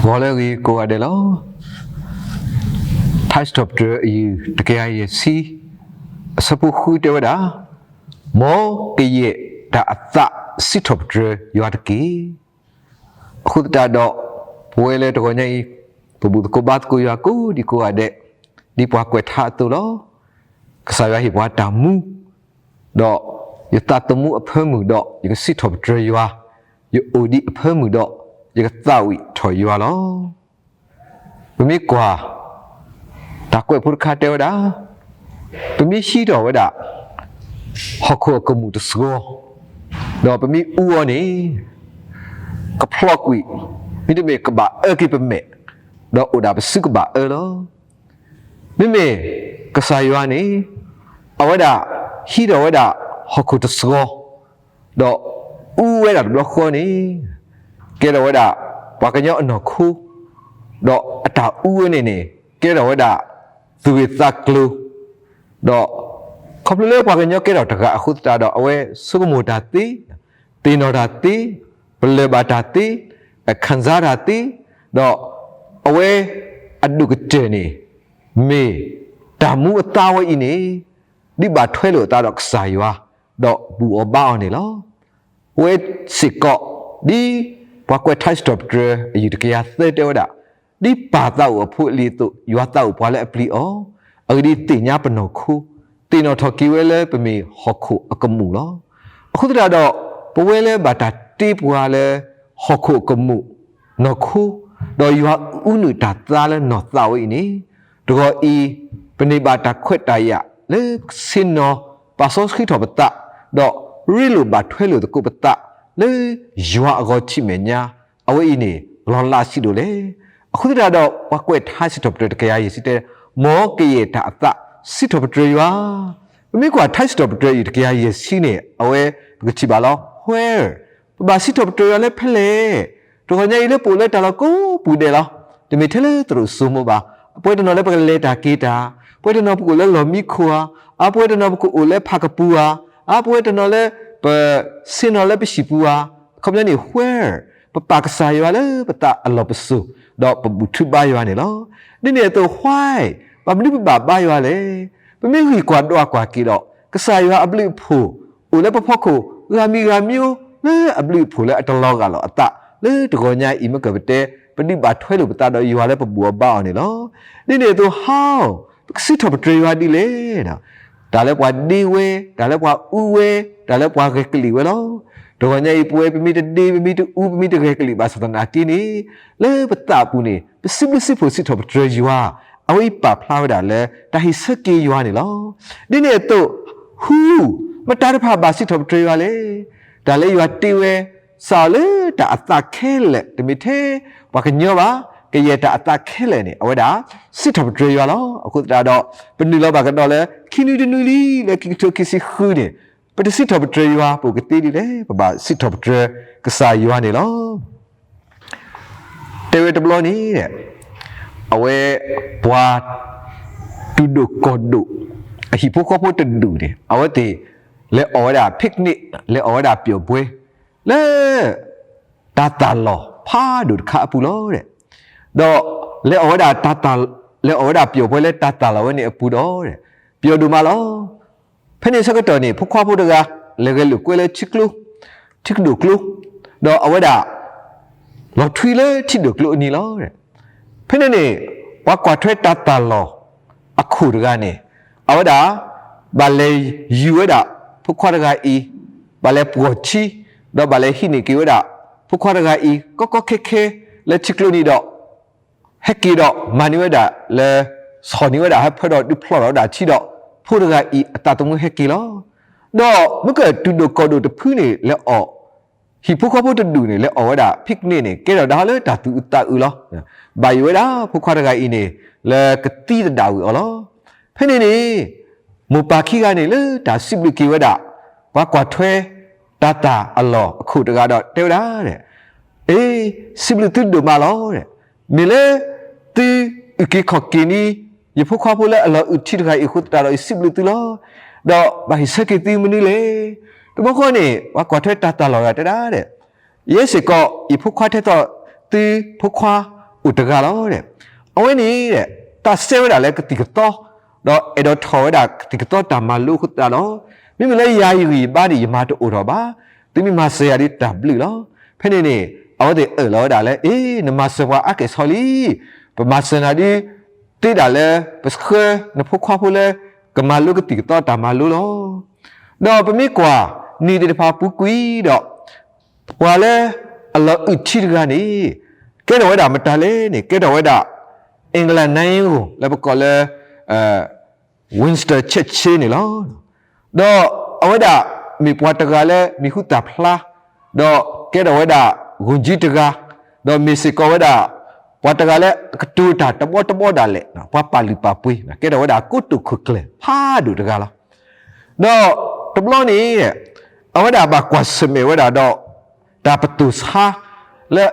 Volley go adelo. Touch top you the KI see. Sapu who de wada. More ye that sit up you are the key. Who da dog. Puele to gonyai. Pubu kobat ko yaku di ko ade. Di pa kwet hatu lo. Kasaya hi wa tamu. Dog. You tatamu a permu dog. You can sit up you are. You odi a permu dog. 一个早已退休了，不咪挂，大概不看到的，不咪洗澡的，好可个木的时候，那不咪乌呢，个 plug 位，咪的没个把个不没，那我打不是个把了，咪没个啥样呢？我的洗澡的好可的时候，那乌的那好呢？ cái đó đã và cái nhau nó khu đó tạo u này cái đó đã từ việc giặc lưu đó không lẽ qua cái nhau cái đó thật cả khu ta đó ở số một đạt tí nó đạt tí bਲੇ ba đạt tí khán giả đạt tí đó ở ăn được cái chuyện này mì ta mua tao ấy này đi bà thuê lửa ta đọc xài wa đó bù ở bao này lo ở xịt cọ điว่าก็ทัชดรอปเดอร์อยู่ที่ยาเสด็จว่าดิป่าเต่าพูดลีตุอยู่ว่าเต่าพอแล้วปลีอ๋อดีติญาปนคูตินอทอกิเวเลเป็นมีหอกคูกมูล้อคุณตาดอกปเวเลบาตาตีปัวเลหอกคูกมูนอคูโดยอยู่ว่าอุนุตาตาเลนอเต่าอีนี้ตัวอีเป็นในบาตาขวดตายะเลสินนอปัสสาวะขี้ถอดตะดอกริลุบาทเวลุตะกุปตะလေရွာအချိမညာအဝိနေလောလာရှိတို့လေအခုတည်းတော့ဝကွက်ထားစစ်တော့တကယ်ရစီတဲ့မောကေတာအသစစ်တော့တရွာမိကွာထားစစ်တော့တကယ်ရစီနေအဝဲကချိပါလောဝဲဘာစစ်တော့တရွာလဲဖလဲတော့ညိလေပိုလဲတလောကိုပူတယ်လောဒီမေထဲလဲသူတို့စုံမပါအပွဲတနော်လဲပကလေတာကေတာပွဲတနော်ပကူလဲလော်မီခွာအပွဲတနော်ပကူအိုလဲဖကပူဟာအပွဲတနော်လဲပစင်နော်လဲပရှိပူဟာခမနေဝဲပပကစားရွာလဲပတအလောပစုတော့ပဘူထုပါရွာနေလောဒီနေတော့ဝိုင်းပမလိပပါရွာလေပမေဟီကွာတော့ကွာကီတော့ကစားရွာအပလိဖို့ဦးလဲပဖောက်ကိုလာမီရာမျိုးလဲအပလိဖို့လဲအတလောကလောအတလဲတကောညာအီမကပတဲ့ပฏิบัติထွဲလို့ပတတော့ရွာလဲပပူပါအောင်နေလောဒီနေတော့ဟောင်းစစ်တော့ပတရွာဒီလေနော်ဒါလဲပွားဒီဝဲဒါလဲပွားဥဝဲဒါလဲပွားကကလီဝဲလောတော့ညိပွဲပမီတဒီပမီတဥပမီတကဲကလေးပါစတနာတီနေလဲပတပူနေပစစ်ပစစ်ဖို့စစ်တော့ဒရယူဟာအဝိပါဖလာဝဒါလဲတာဟိစကေယူဟာနေလောဒီနေတော့ဟူမတားတဖာပါစစ်တော့ဒရယူဟာလေဒါလဲယူဟာတီဝဲစာလေတာအတခဲလေတမီသေးဘာကညောပါကရတာအတခဲလေနေအဝဒါစစ်တော့ဒရယူဟာလောအခုဒါတော့ပနီလောပါကတော့လဲခီနူဒနူလီလဲကီတိုကီစီခူနေပတစစ်တော့ဒရယူဟာပုကတိဒီလေဘာစစ်တော့ဒရကစားယူဟာနေလောတေဝတဘလောနီတဲ့အဝဲဘွာတူဒိုကောဒိုအဟိပိုကောပိုတဒူတယ်အဝဲတေလေအော်ဒါပစ်နစ်လေအော်ဒါပျော်ပွဲလေတာတာလောဖာဒုခါပူလောတဲ့တော့လေအော်ဒါတာတာလေအော်ဒါပျော်ပွဲလေတာတာလောနေအပူတော့တဲ့ပျော်ဒူမလောဖနေစကတော်နေဖခွားဖို့တကလေကလူကွဲလေချစ်လူချစ်ဒူကလူတော့အဝဲဒါလောထွေလေချစ်ဒူကလူအနီလောတဲ့ဖနေနေဝါကွာထွဲတာတာလောအခုတကနေအဝဲဒါဘာလေယူဝဲဒါဖခွားတကအီဘာလေပူချီတော့ဘာလေဟိနေကေဝဲဒါဖခွားတကအီကောကောခဲခဲလေချစ်လူနီတော့ဟက်ကီတော့မနီဝဲဒါလေစောနီဝဲဒါဟဖတော့ဒီဖလော်တော့ဒါချီတော့ဖို့တကအီအတတမှုဟက်ကီလောတော့မကတူဒိုကောဒိုတဖူးနေလေအော်ဟိဖခွားဖို့တဒူနေလေအော်ဒါဖိကနေနေကဲတော့ဒါလေတာတူတာဦးလောဘာယွေဒါဖခွားတကအီနေလေကတိတဒါဦးအော်လောဖနေနေမူပါခိကနေလေဒါစစ်ပလီကီဝဲဒါဘာကွာထွဲတာတာအလောအခုတကတော့တေဝဒါတဲ့အေးစစ်ပလီတူဒိုမလောတဲ့မြေလေတီအကီခေါကီနီယဖခွားဖို့လေအလောဥတီတကအီခုတာတော့စစ်ပလီတူလောတော့ဘာဟိစကေတီမနီလေတဘခေါနေဘာကွာထွဲတာတာလောရတဲ့တဲ့ယေစကောယဖခွားတဲ့တော့တီဖခွား อุตกาล้อเนี่ยเอาไว้นี้เนี่ยตาเซลดาแล้วกติกต่อดอเอดอทอดากติกต่อตามาลูกตาล้อไม่มีเลยยาอยู่บ้านดีมาตัวอุรบ้าตึงมีมาเสียดิดับลือล้อเพ่เนี่ยเอาแต่ล้อดาแล้วนมาเสวะอักเกสอลีประมาณสนาดีตีดาเลยไปสเคนพวกข้าพูดเลยก็มาลูกกติกต่อตามาลูล้อดอเป็นไม่กว่านี่เดี๋ยวพาปุกุยดอกว่าเลยอัลลอฮ์อุทิศกันนี่แกดอกว่ามาตาเลยนี่แกดอกว่าอังกฤษนั่งอยู่แล้วพวกก็เลยวินสตันเชชนี่ล้อดอกเอาไว้มีปวดตะกาเลยมีหุ่นตาพลาดอกแกดอกว่ากุญจิตะกาดอกมีสิกว่าปวดตะกาเลยกระตูตาตะบอดาเลยนะว่าปาลิปาปุยแกดอกว่ากุตุคุกเลยพาดูตะกาละดอกตบล้อนี่เอาไว้บากว่าสมัยว่าดอกตาประตูซาและ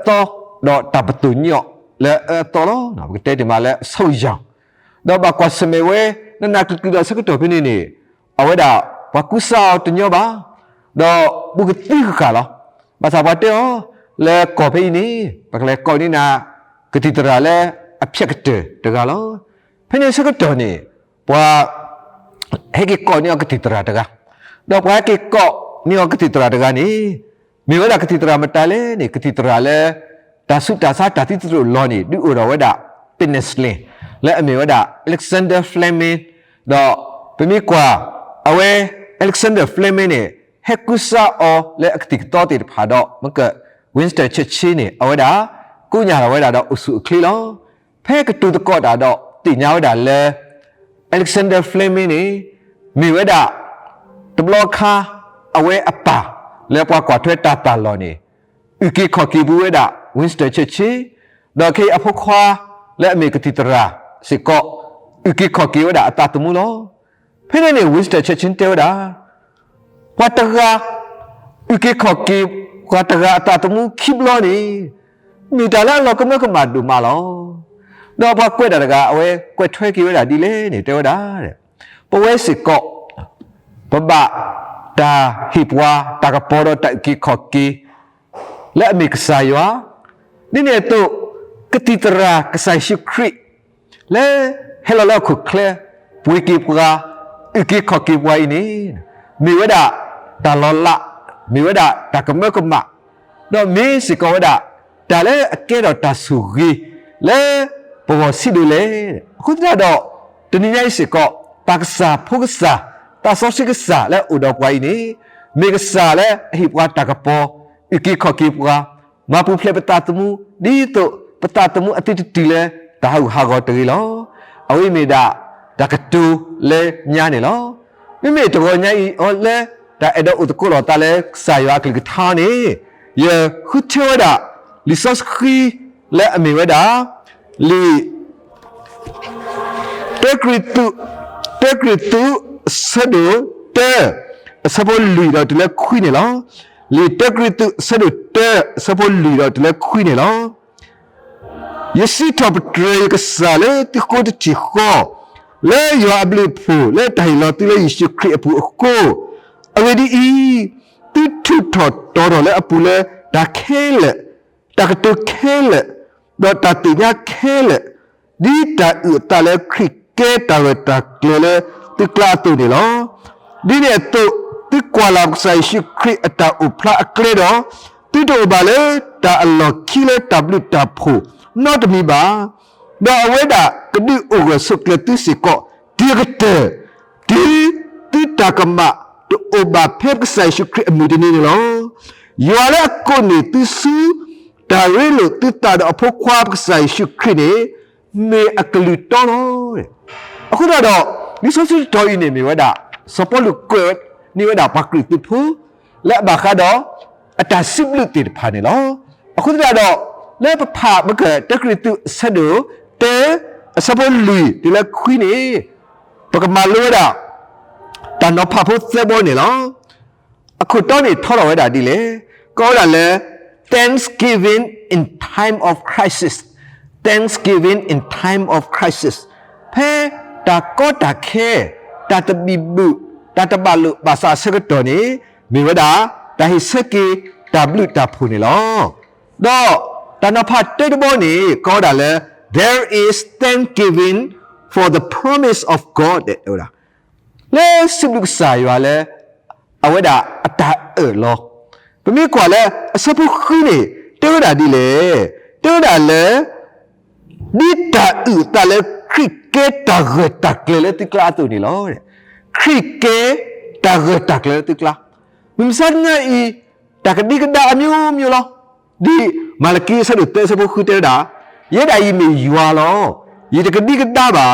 ต่อดอกตาประตูเนาะและต่อแล้วนะก็เตะมาแล้วสู้ยังดอกบากว่าสมัยเว้นั่นนักกิจสักตัวพี่นี่เอาไว้บากุสาวตัวเนาะบ้าดอกบุกตีคือกันแล้วภาษาบาเตอและก่อพี่นี่ปากแล้วก่อนี่นะกติตระแล้วอภิเษกเตอตะกันแล้วพี่นี่สักตัวนี่ว่าให้กี่ก่อนี่กติตระตะกันดอกว่ากี่ก่อนี่กติตระตะกันนี่มีว่ากติตระมาตาเลยนี่กติตระเลยตาสุดตาซาตาที่ตรุล้อนี่ดูอุระว่าเป็นเนสเลและมีว่าอเล็กซานเดอร์ฟเลมิงดอกเป็นมีกว่าเอาไว้อเล็กซานเดอร์ฟเลมิงนี่เฮกุซ่าอและกติกต่อติดผาดอกมันก็วินสตันเชชชีนี่เอาไว้กูอยากเอาไว้ดอกอุสุคลีล้อเพ่กตูตะกอดดอกติญาไว้เลยอเล็กซานเดอร์ฟเลมิงนี่มีว่าตบล้อคาเอาไว้อปาแล้วพอกว่าถ้วยตาตาลอนี่อุกิขอกีบุเวดาวินสตันเชชีดอกเคอพควาและมีกติตราสิก็อุกิขอกีเวดาตาตมุลอเพื่อนนี่วินสตันเชชินเทวดาวัตกะอุกิขอกีวัตกะตาตมุคิบลอนี่มีแต่ละเราก็ไม่ก็มาดูมาลอดอกพอกวยดากะเอาไว้กวยถ้วยกีเวดาดีเลยนี่เทวดาเนี่ยปะเวสิก็ปะบะตาฮิบวาตากระปอดตะกีขอกีและมีกษายวะนี่เนี่ยตัวกติตรากษาชิครีและให้เราขุดเคลียปุยกีบกาอุกิขอกีบไว้นี่มีว่าตาลอละมีว่าตากระเมื่อกระมะดอกมีสิกว่าตาเล่เกดตาสุกีและปวสิดูเลยคุณจะดอกตัวนี้ยังสิก็ตากษาพุกษาตาสอสิกษาและอุดอกไว้นี่มีกษาและฮิบว่าตากระปออุกิขอกีบกามาพูเพลปตาตมุดีตัวปตาตมุอติติเลตาหูหากอตรีล้อเอาไว้ไม่ได้ตากระตูเลญาเนี่ยล้อไม่ตัวญาอีอ๋อเลแต่เอดอุตกุลตาเลสายว่าคลิกท่านี่เยอะขุดเชื่อดาลิซอสคีและมีว่าดาลิเตกริตุสะดุเตสะบลีดอตเลคุยเนี่ยล้อลีเตกริตุสะดุเตสะบลีดอตเลคุยเนี่ยล้อยสิทบเตรกษาเลติโคตติโคเลยอับลิพูเลไทยลอติเลยิสุครีพูโคอเวดีอีติทุทอตอรเลอปูเลตาเคเลตากตุเคเลดอตาติญาเคเลดีตาอุตาเลคริเกตาเวตาเคเลติกลาตุนี่ลอดีเนี่ยตุติกวาลามไซชิครีตาอุพระเคเลดอติโตบาเลตาอัลลอคิเลตาบลุตาพูnot me ba da weda kedi oga sukleti siko tirte ti takama to oba phep sai shukri amudini lo yala ko ni ti su da relo ti ta da phokwa sai shukri ne me aklu to lo aku da do ni so su to ini me weda support ko ni weda pakri ti phu la ba kha do ata siblu ti pha ni lo aku da doและผ่ามันเกิดตะกริตุสะดุเตสะบลีทีละคุยนี่ปกมาลูดาตานอพาพุเซบนี่เนาะအခုတော့นี่ထောက်ရဝဲတာဒီလေကောတာလဲ Thanksgiving in time of crisis Thanksgiving in time of crisis ဖဲတာကောတာခဲတာတဘီဘူတာတဘလူဘာသာစကတော်นี่มีวดาတာဟိစကေတာဘလူတာဖူနေလောတော့ တနဖတ်တဲ့ဘောနေကောတာလေ there is thanksgiving for the promise of God တဲ့ဟုတ်လားလေစိဘုစာရွာလေအဝဒအတာလောပမိကွာလေအစပုခိနေတောတာဒီလေတောတာလေဒီတာဥတာလေခရစ်ကေတာဂတာကလေတိကလာတူနေလောတဲ့ခရစ်ကေတာဂတာကလေတိကလာမစန်ငါဤတာကဒီကဒါအမျိုးမျိုးလောဒီမလကီဆရုတဲစပုခိတဲတာရဲတာဤမီယူလာလောဤတကဒီကဒါပါ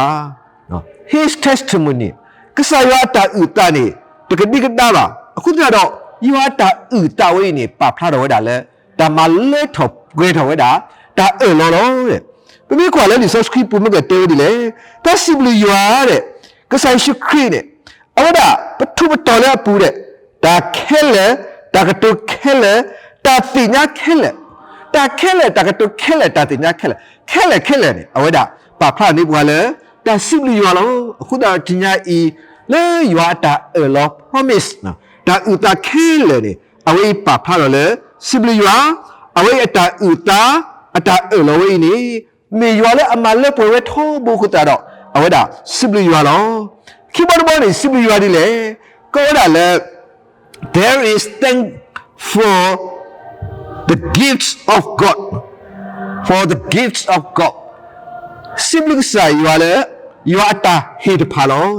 နော် his testimony ကဆာယတာဥတာနေတကဒီကဒါပါအခုကတော့ယူအတာဥတာဝိနေပဖလာတော်ဒါလဲဒါမလဲထော်ဂရေထော်ဝဲဒါဒါလောလောတဲ့ပမိကွာလဲဒီ subscribe ပုံမကတဲဒီလေဒါစီဘလူယူရတဲ့ကဆိုင်ရှိခရီနဲ့အဝဒါပထုပတော်လဲပူတဲ့ဒါခဲလဲဒါကတုခဲလဲဒါတိညာခဲလဲဒါခဲလဲဒါကတုခဲလဲဒါတိညာခဲလဲခဲလဲနေအဝဒါပဖလာနေပွာလဲဒါစီဘလူယူလောအခုဒါတိညာဤလဲယူအတာလော promise နော်ဒါဥတာခဲလဲနေအဝိပဖလာလဲစီဘလူယူအဝိအတာဥတာအတာလောဝိနေမေရွာလဲအမလဲပွဲဝဲထိုးဘူးခတာတော့အဝဲဒါစိဘလရွာလောခိဘဘောနေစိဘလရွာဒီလေကောဒါလဲ there is thank for the gifts of God for the gifts of God စိဘလစာရွာလဲရွာတာဟေတဖာလော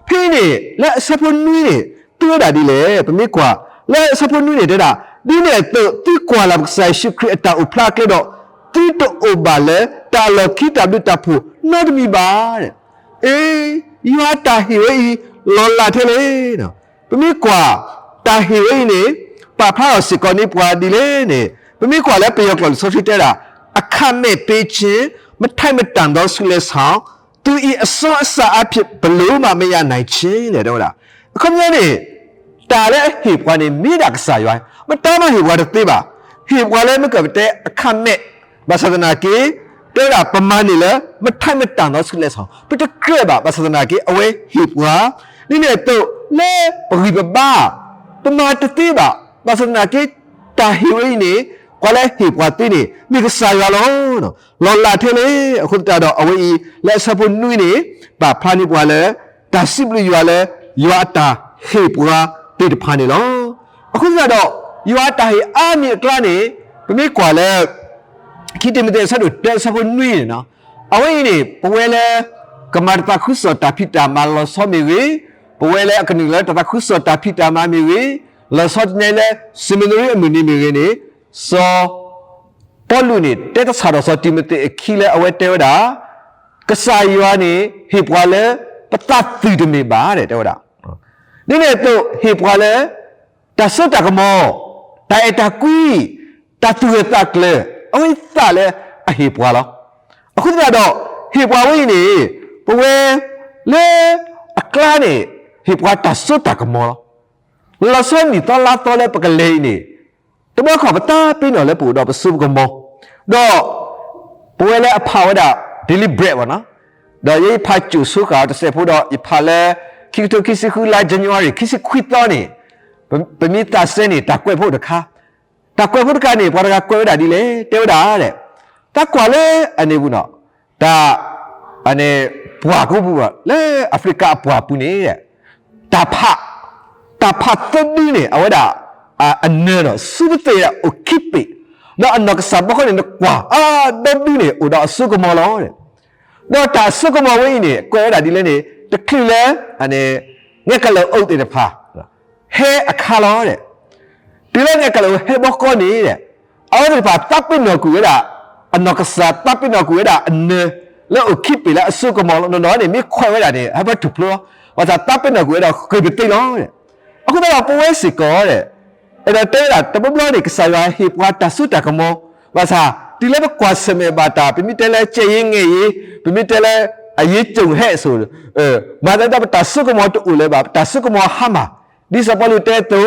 ဖေးနေလဲစပွန်နွေးနေတိုးတာဒီလေပမေကွာလဲစပွန်နွေးနေတဲ့တာဒီနဲ့တိကွာလာဆိုင်ရှိခရတာဥဖလာကဲတော့တိတိုအိုဘာလေတာလခိတာဘတာဖူနော့မီပါတဲ့အေးယူအတာဟီဝေးလောလာထဲလေနော်ပမိကွာတာဟီဝေးနေပဖာစကောနေပွားဒီလေနေပမိကွာလည်းပေရောကလောဆိုဖီတဲတာအခမဲ့ပေးခြင်းမထိုက်မတန်တော့ဆုလဲဆောင်သူဤအစောအစာအဖြစ်ဘလို့မှမရနိုင်ခြင်းတဲ့တော့လားအခုမျိုးနေတာလည်းဟေပွားနေမိတာကစားရွာမတားမဟေပွားတဲ့သေးပါဟေပွားလည်းမကတဲ့အခမဲ့ဘာသာနာကေတဲတာပမာနေလဲမထိုက်မတန်တော့ဆုလဲဆောင်ပတကဲပါဘာသာနာကေအဝဲဟိပွားနိနဲ့တော့လဲပရိပပါပမာတတိပါဘာသာနာကေတာဟိဝိနေကွာလဲဟိပွားတိနေမိကစားရလောနော်လောလာထဲလေအခုတော့အဝဲလဲစပုနွိနေပါဖာနိပွားလဲတာစိဘလူရွာလဲရွာတာဟိပွားတိတဖာနေလောအခုတော့ရွာတာဟိအာမြေကလာနေပမိကွာလဲခိတမတဲ့ဆတ်တို့တဲစပုနွေးနော်အဝိနေပဝဲလဲကမတ်တခုစတာဖိတာမလောစောမီဝေပဝဲလဲအခဏလဲတခုစတာဖိတာမမီဝေလောစောနေလဲစမီနရီအမီနီမီနေစောပေါ်လူနေတဲတဆာတော့စောတိမတဲ့ခိလဲအဝဲတဲဝတာကဆာယွာနေဟိပွာလဲပတသီတမေပါတဲ့တဲဝတာဒီနဲ့တော့ဟိပွာလဲတဆတ်တကမောတိုင်တကွီတတူရတကလေအဝိသလဲအဟေပွားလောအခုတော့ဟေပွားဝိနေပဝဲလေအကလာနေဟေပွားတဆွတ်တကမောလောဆွနီတော်လာတော်လဲပကလေးနေတမခေါ်ပတာပြင်းတော့လဲပူတော့ပစုကမောတော့ပဝဲလဲအဖာဝဒ deliberate ဝနော်တော့ရေးဖာကျူဆုကတစေဖို့တော့ဖာလဲခိတိုခိစခုလာ January ခိစခွီတော်နေပမိတာစနေတကွဲ့ဖို့တခါတကွဲဖို့ကနေပေါ်ကကွဲတာဒီလေတဲတာတဲ့တကွာလေအနေဘူးနော်ဒါအနေဘွားကိုဘူးကလေအာဖရိကဘွားပူနေတဲ့တဖတ်တည်းနေအဝဒါအနေတော့စုဘတဲ့โอเคပေတော့အနောက်ကစားဘခေါ်နေကွာဒဘီနေဥဒါစုကမလောတဲ့တော့တာစုကမဝင်းနေကွဲတာဒီလေနေတခိလဲအနေငက်ကလောအုပ်တဲ့ဖာဟဲအခါလောတဲ့ဒီလိုနဲ့ကလေးဟဲဘောကောနေတဲ့အော်ဒီပါတပ်ပင်းတော့ကူရတာအနောက်ကစားတပ်ပင်းတော့ကူရတာအနေလို့ခိပလာအစုကမောလို့နော်နေမိခွဲရတာနေအဘတ်တူပလောဘာသာတပ်ပင်းတော့ကူရတာခေပိတိလောတဲ့အခုတော့ပွဲစီကောတဲ့အဲ့ဒါတဲတာတပပလောနေကစားရဟိပွားတဆုတကမောဘာသာဒီလည်းကွာစမေဘာတာပြမိတဲလဲချေရင်ငယ်ရေးပြမိတဲလဲအရေးကြုံဟဲ့ဆိုဘာသာတဆုကမောတူလဲပါတဆုကမောဟာမဒီစပလူတဲတူ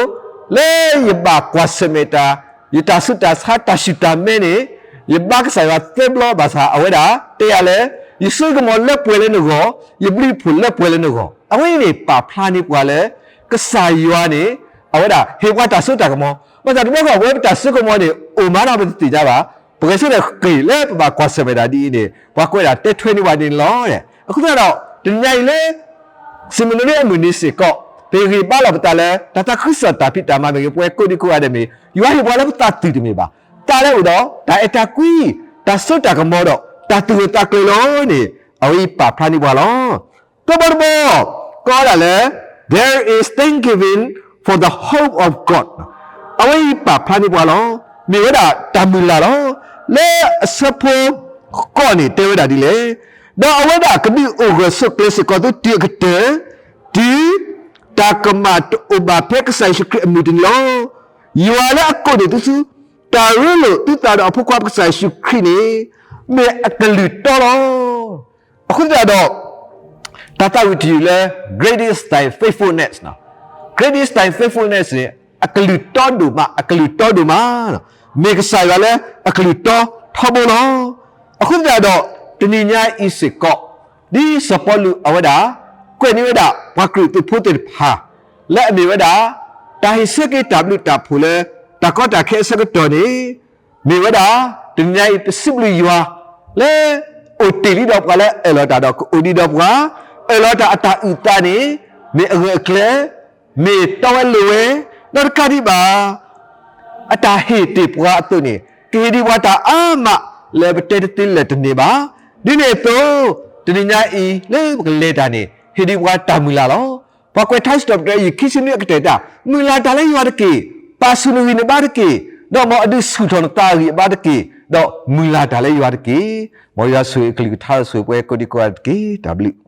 လေယဘာကွာစမေတာယတာဆုတာသာတရှိတာမဲနေယဘာကစားရသေဘလောဘာသာအဝဲတာတဲရလဲယဆုကမောလက်ပွဲလဲနကောယပလိဖူလက်ပွဲလဲနကောအဝဲနေပါဖလာနေပွာလဲကစားရွာနေအဝဲတာဟေကွာတဆုတာကမောဘာသာဒီဘောကဝဲတာဆုကမောနေအိုမာနာပဲတည်ကြပါပ ပကစတဲ့ကေလေပါကွာစပဲဒါဒီနေဘွားကွဲတာတက်ထွေးနေပါတင်လောတဲ့အခုတော့တညိုင်လေစမနလေးအမနီစေကောပေရီပါလာပတလဲတတခရစ်တာပိတာမမေပွဲကိုဒီကိုရတဲ့မေယူဟိဘွားလည်းတတ်တီမေပါတာလဲဦးတော့ဒါအတာကွီဒါစွတ်တာကမောတော့တာတူတာကလောနေအဝိပါဖာနိဘွားလောတော့ဘောကောလာလေ there is thanksgiving for the hope of God အဝိပါဖာနိဘွားလောမြေဝဒါတမူလာလောလေစဖို့ကောနေတေဝဒါဒီလေတော့အဝဒါကတိအိုဂဆုကလစကောတူတီကတဲ့ဒီတာကမတ်ဥပပက်ဆိုင်ရှိအမှုတင်လောယူလာအကောနေတူတာရလို့တူတာတော့ဖကွာပဆိုင်ရှိခင်းနေမေအကလူတော်လောအခုတော့တာတာဝီတီလေ greatest thy faithfulness နော် greatest thy faithfulness အကလူတော်ဒူမအကလူတော်ဒူမနော်မေကဆိုင်ကလည်းအကလူတော်ထောဘောလောအခုတော့တဏိညာဣစေကောဒီစပေါ်လူအဝဒါကွနေဝဒါဘကရုတူဖို့တဲ့ဟာလက်အမေဝဒါတာဟိစကေတဘလူတာဖူလေတကောတာခဲစကတော်နေမေဝဒါတဏိညာဣပစိဘလူယွာလေအိုတီလီတော့ကလည်းအလောတာတော့အိုဒီတော့ကအလောတာအတာဥတာနေမေအကလေမေတော်လွယ်တော့ကတိပါအတာဟေတိပွားတုနေကေဒီဝတာအာမလေဘတေတိလက်တနေပါဒီနေတော့တဏိညာဤလေကလေတာနေဟေဒီဝတာမူလာလောဘကွေထိုက်စတော့တဲ့ယခိစနီကတဲ့တာမူလာတာလေရွာတကေပါဆုနဝီနေပါတကေတော့မအဒုဆုထောတာရီပါတကေတော့မူလာတာလေရွာတကေမောရဆွေကလီထားဆွေပွဲကိုဒီကွာတကေ W